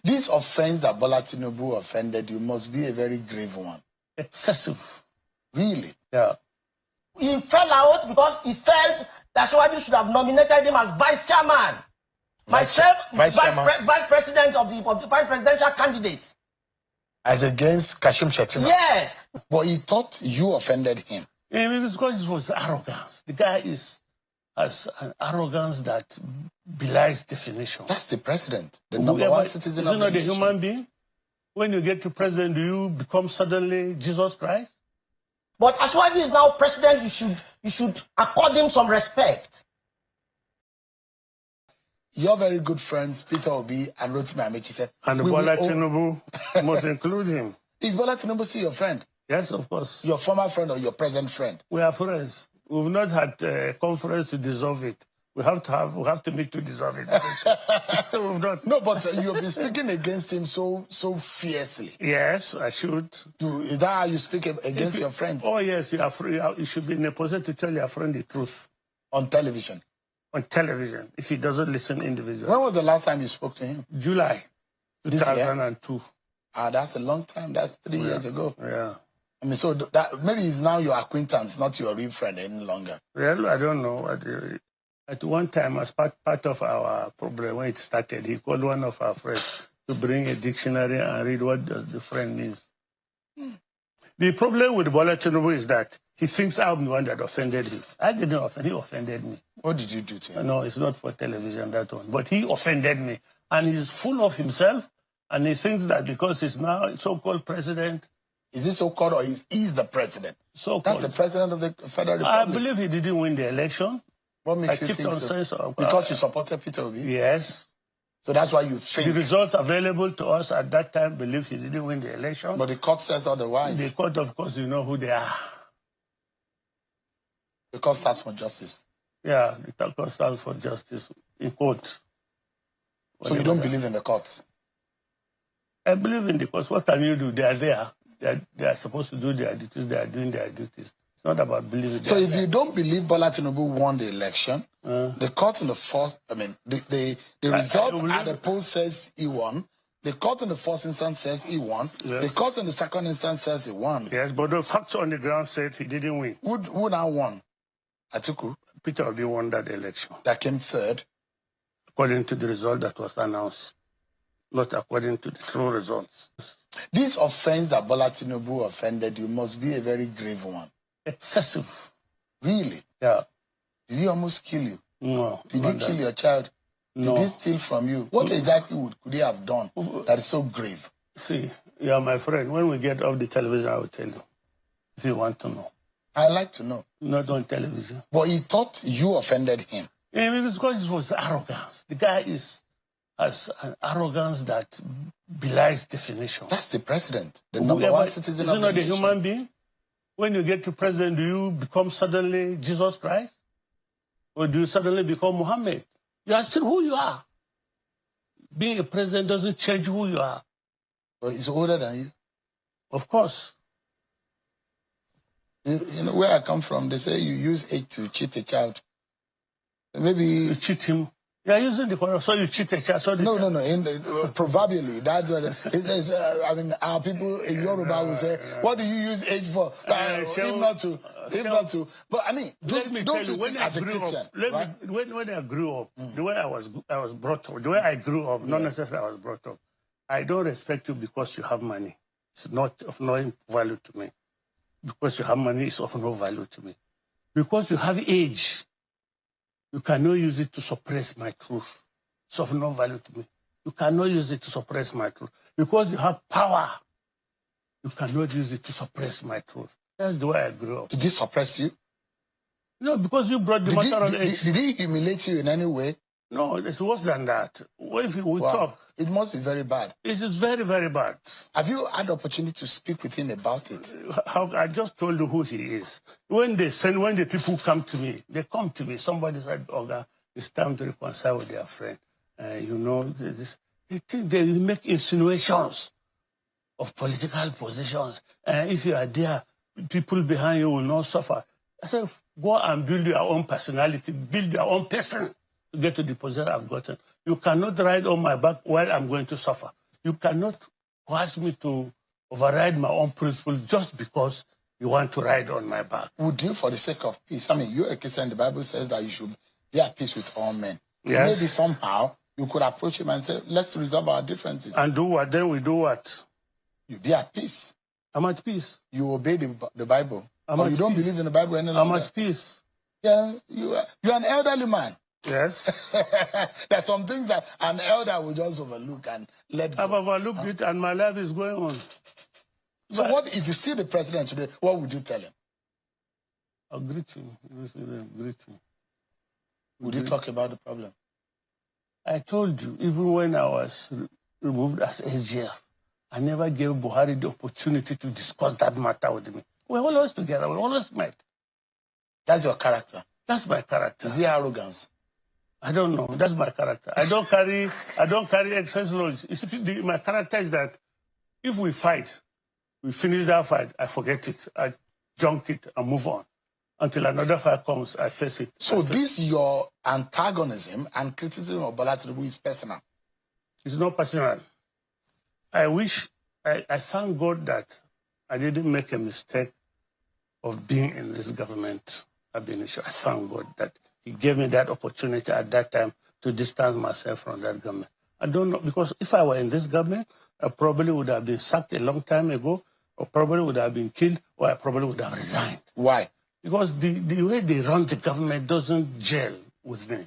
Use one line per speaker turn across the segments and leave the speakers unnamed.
This offense that Bola Tinubu offended you must be a very grave one.
Excessive.
Really?
Yeah.
He fell out because he felt that somebody should have nominated him as vice chairman. Vice president of the vice presidential candidate.
As against Kashim Shettima?
Yes.
But he thought you offended him.
It's because it was arrogance. The guy has an arrogance that belies definition.
That's the president, the number one citizen of the nation.
Is he not a human being? When you get to president, do you become suddenly Jesus Christ?
But as far as he is now president, you should accord him some respect.
Your very good friends, Peter Obi and Rotimi Amechi said...
And Bola Tinubu must include him.
Is Bola Tinubu still your friend?
Yes, of course.
Your former friend or your present friend?
We are friends. We've not had a conference to dissolve it. We have to meet to dissolve it. We've not.
No, but you've been speaking against him so fiercely.
Yes, I should.
Is that how you speak against your friends?
Oh, yes. You should be in a position to tell your friend the truth.
On television?
On television, if he doesn't listen individually.
When was the last time you spoke to him?
July 2002.
That's a long time. That's 3 years ago.
Yeah.
I mean, so that maybe he's now your acquaintance, not your real friend any longer.
Well, I don't know. At one time, as part of our problem when it started, he called one of our friends to bring a dictionary and read what does the friend means. The problem with Bola Tinubu is that he thinks I'm the one that offended him. I didn't offend him. He offended me.
What did you do to him?
No, it's not for television, that one. But he offended me. And he's full of himself. And he thinks that because he's now so-called president.
Is he so-called or is he the president?
So-called.
That's the president of the Federal Republic.
I believe he didn't win the election.
What makes you think so? Because you supported Peter Obi?
Yes.
So that's why you think...
The results available to us at that time believe he didn't win the election.
But the court says otherwise.
The court, of course, you know who they are.
The court stands for justice.
Yeah, the court stands for justice in court.
So you don't believe in the courts?
I believe in the courts. What can you do? They are there. They are supposed to do their duties. They are doing their duties. It's not about believing.
So if you don't believe Bola Tinubu won the election, the court in the first, the result at the poll says he won. The court in the first instance says he won. Yes. The court in the second instance says he won.
Yes, but the facts on the ground said he didn't win.
Who now won? Atiku?
Peter Obi won that election.
That came third?
According to the result that was announced, not according to the true results.
This offense that Bola Tinubu offended you must be a very grave one.
Excessive.
Really?
Yeah.
Did he almost kill you?
No.
Did he kill your child?
No.
Did he steal from you? What exactly could he have done that is so grave?
See, you are my friend. When we get off the television, I will tell you, if you want to know.
I'd like to know.
Not on television.
But he thought you offended him.
It's because it was arrogance. The guy has an arrogance that belies definition.
That's the president, the number one citizen of the nation.
Is he not a human being? When you get to president, do you become suddenly Jesus Christ? Or do you suddenly become Muhammad? You are still who you are. Being a president doesn't change who you are.
But he's older than you.
Of course.
You know, where I come from, they say you use age to cheat a child. Maybe...
You cheat him. You are using the correct, so you cheat a child. So
no. Proverbially, that's what it says. Our people in Yoruba will say, "What do you use age for?" If not to. But I mean, don't you think as a Christian,
when I grew up, the way I was brought up, the way I grew up, not necessarily I was brought up. I don't respect you because you have money. It's not of no value to me. Because you have money, it's of no value to me. Because you have age. You cannot use it to suppress my truth. It's of no value to me. You cannot use it to suppress my truth. Because you have power, you cannot use it to suppress my truth. That's the way I grew up.
Did he suppress you?
No, because you brought the matter on age.
Did he humiliate you in any way?
No, it's worse than that. What if we talk?
It must be very bad.
It is very, very bad.
Have you had the opportunity to speak with him about it?
I just told you who he is. When the people come to me, they come to me. Somebody said, "Oga, it's time to reconcile with their friend." They think they make insinuations of political positions. If you are there, people behind you will not suffer. I said, go and build your own personality, build your own person to get to the position I've gotten. You cannot ride on my back while I'm going to suffer. You cannot ask me to override my own principles just because you want to ride on my back.
Would you, for the sake of peace? I mean, you're a Christian. The Bible says that you should be at peace with all men.
Yes.
Maybe somehow you could approach him and say, let's resolve our differences.
And do what? Then we do what?
You be at peace.
I'm at peace.
You obey the Bible.
Or
you don't believe in the Bible any longer.
I'm at peace.
Yeah, you're an elderly man.
Yes.
There's some things that an elder will just overlook and let go.
I've overlooked it and my life is going on.
So what if you see the president today, what would you tell him?
I'll greet him. Greet him.
Would you talk about the problem?
I told you, even when I was removed as SGF, I never gave Buhari the opportunity to discuss that matter with me. We're always together. We always met.
That's your character.
That's my character.
Is it arrogance?
I don't know. That's my character. I don't carry excess loads. My character is that if we fight, we finish that fight, I forget it, I junk it and move on. Until another fight comes, I face it.
So your antagonism and criticism of Bola Tinubu is personal?
It's not personal. I thank God that I didn't make a mistake of being in this government. I thank God that he gave me that opportunity at that time to distance myself from that government. I don't know, because if I were in this government, I probably would have been sacked a long time ago, or probably would have been killed, or I probably would have resigned.
Why?
Because the way they run the government doesn't gel with me.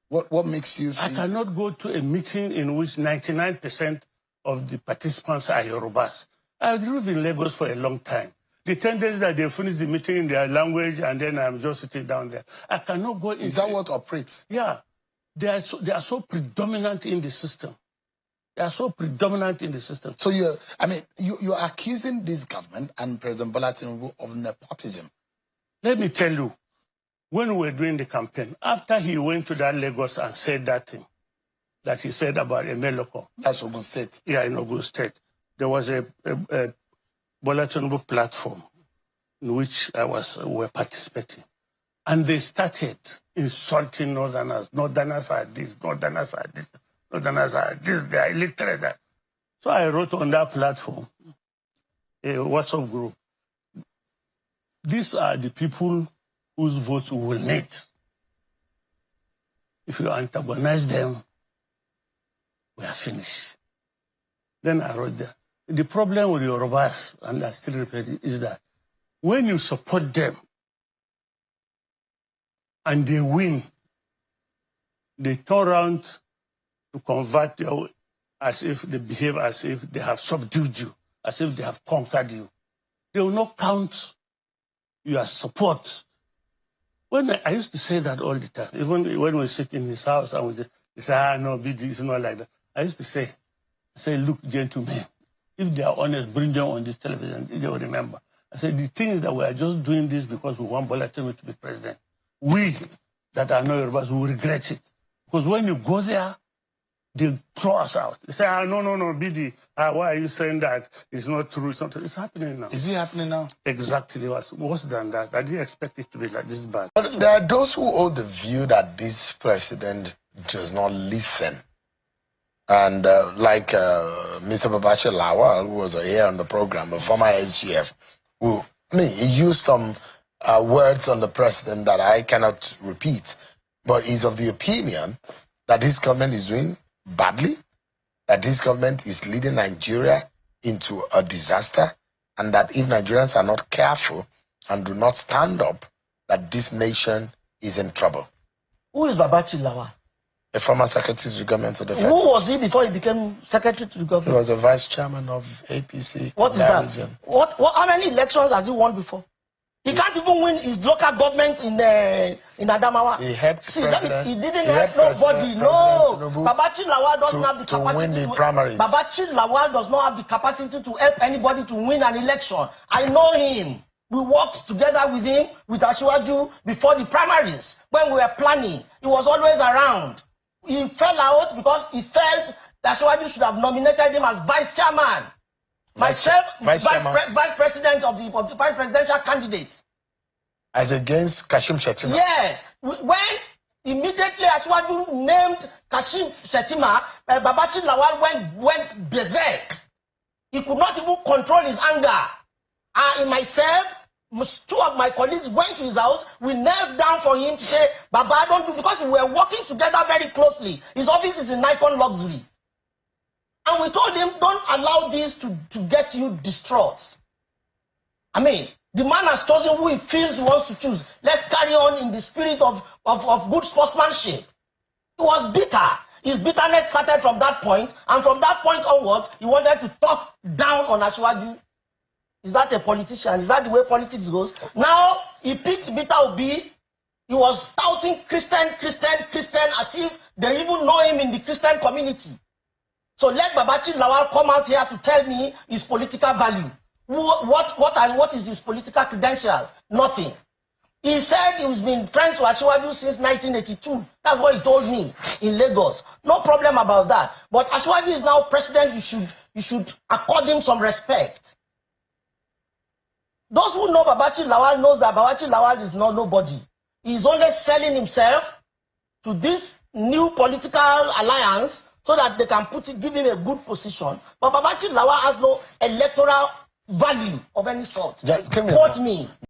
What makes you think?
I cannot go to a meeting in which 99% of the participants are Yorubas. I lived in Lagos for a long time. The tendency that they finish the meeting in their language and then I'm just sitting down there. I cannot go.
Is that what operates?
Yeah. They are so predominant in the system. They are so predominant in the system.
So you're accusing this government and President Bola Tinubu of nepotism.
Let me tell you, when we were doing the campaign, after he went to that Lagos and said that thing that he said about Emeloko.
That's Ogun State.
Yeah, in Ogun State. There was a Bola Tinubu platform in which were participating. And they started insulting Northerners. Northerners are this, Northerners are this, Northerners are this, they are illiterate. So I wrote on that platform, a WhatsApp group. These are the people whose votes we will need. If you antagonize them, we are finished. Then I wrote that. The problem with Yorubas, and I still repeat it, is that when you support them and they win, they turn around to convert you as if they behave as if they have subdued you, as if they have conquered you. They will not count your support. I used to say that all the time, even when we sit in his house and we say, no, BD, it's not like that. I used to say, look, gentlemen, if they are honest, bring them on this television, they will remember. I said, the thing is that we are just doing this because we want Bola Tinubu to be president. We that are not Yorubas will regret it. Because when you go there, they throw us out. They say, no, BD, why are you saying that? It's not true. It's happening now.
Is it happening now?
Exactly. Worse than that. I didn't expect it to be like this bad.
But there are those who hold the view that this president does not listen. And like Mr. Babachir Lawal, who was here on the program, a former SGF, he used some words on the president that I cannot repeat, but he's of the opinion that this government is doing badly, that this government is leading Nigeria into a disaster, and that if Nigerians are not careful and do not stand up, that this nation is in trouble.
Who is Babachir Lawal?
A former secretary to the government of the
Fed. Who was he before he became secretary to the government?
He was a vice chairman of APC.
What is that? Region. How many elections has he won before? He can't even win his local government in Adamawa.
He helped president.
He didn't help nobody. No. Babachir Lawal doesn't have the capacity
to win the primaries.
Babachir Lawal does not have the capacity to help anybody to win an election. I know him. We worked together with him, with Asiwaju, before the primaries. When we were planning, he was always around. He fell out because he felt that Asiwaju should have nominated him as vice chairman. Vice president of the vice presidential candidate.
As against Kashim Shettima.
Yes. When Immediately, Asiwaju named Kashim Shettima, Babachir Lawal went berserk. He could not even control his anger. I myself, 2 of my colleagues went to his house. We knelt down for him to say, Baba, don't do, because we were working together very closely. His office is in Nikon Luxury. And we told him, don't allow this to get you distraught. I mean, the man has chosen who he feels he wants to choose. Let's carry on in the spirit of good sportsmanship. He was bitter. His bitterness started from that point, and from that point onwards, he wanted to talk down on Asiwaju. Is that a politician? Is that the way politics goes? Now, he picked Peter Obi. He was touting Christian, as if they even know him in the Christian community. So let Babachir Lawal come out here to tell me his political value. What is his political credentials? Nothing. He said he's been friends with Asiwaju since 1982. That's what he told me in Lagos. No problem about that. But Asiwaju is now president. You should accord him some respect. Those who know Babachir Lawal knows that Babachir Lawal is not nobody. He's only selling himself to this new political alliance so that they can give him a good position. But Babachir Lawal has no electoral value of any sort.
Quote
me.